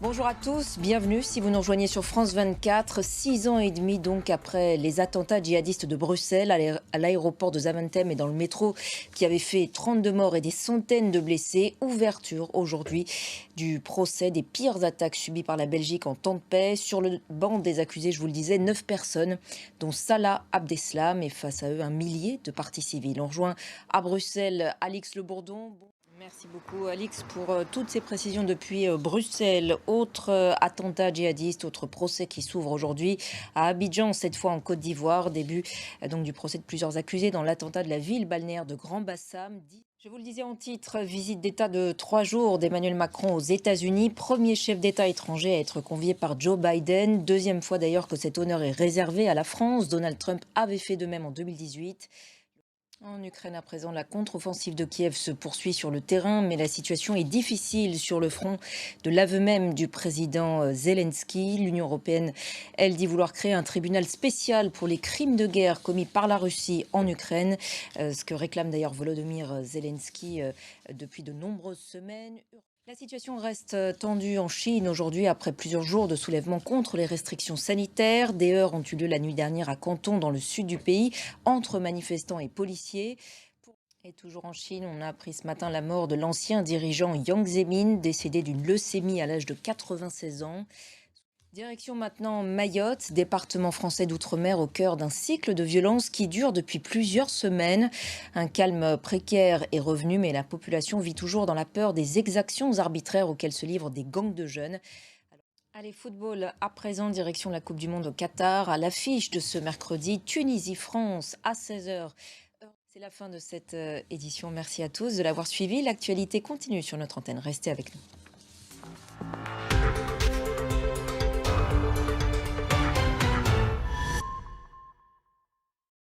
Bonjour à tous, bienvenue si vous nous rejoignez sur France 24. 6 ans et demi donc après les attentats djihadistes de Bruxelles à l'aéroport de Zaventem et dans le métro qui avait fait 32 morts et des centaines de blessés. Ouverture aujourd'hui du procès des pires attaques subies par la Belgique en temps de paix. Sur le banc des accusés, je vous le disais, 9 personnes dont Salah Abdeslam et face à eux un millier de parties civiles. On rejoint à Bruxelles Alix Le Bourdon. Merci beaucoup Alix pour toutes ces précisions depuis Bruxelles. Autre attentat djihadiste, autre procès qui s'ouvre aujourd'hui à Abidjan, cette fois en Côte d'Ivoire. Début donc du procès de plusieurs accusés dans l'attentat de la ville balnéaire de Grand-Bassam. Je vous le disais en titre, visite d'État de 3 jours d'Emmanuel Macron aux États-Unis. Premier chef d'État étranger à être convié par Joe Biden. Deuxième fois d'ailleurs que cet honneur est réservé à la France. Donald Trump avait fait de même en 2018. En Ukraine, à présent, la contre-offensive de Kiev se poursuit sur le terrain, mais la situation est difficile sur le front de l'aveu même du président Zelensky. L'Union européenne, elle, dit vouloir créer un tribunal spécial pour les crimes de guerre commis par la Russie en Ukraine, ce que réclame d'ailleurs Volodymyr Zelensky depuis de nombreuses semaines. La situation reste tendue en Chine aujourd'hui après plusieurs jours de soulèvement contre les restrictions sanitaires. Des heurts ont eu lieu la nuit dernière à Canton, dans le sud du pays, entre manifestants et policiers. Et toujours en Chine, on a appris ce matin la mort de l'ancien dirigeant Jiang Zemin, décédé d'une leucémie à l'âge de 96 ans. Direction maintenant Mayotte, département français d'outre-mer au cœur d'un cycle de violence qui dure depuis plusieurs semaines. Un calme précaire est revenu, mais la population vit toujours dans la peur des exactions arbitraires auxquelles se livrent des gangs de jeunes. Allez, football à présent, direction la Coupe du Monde au Qatar. À l'affiche de ce mercredi, Tunisie-France à 16 h. C'est la fin de cette édition. Merci à tous de l'avoir suivi. L'actualité continue sur notre antenne. Restez avec nous.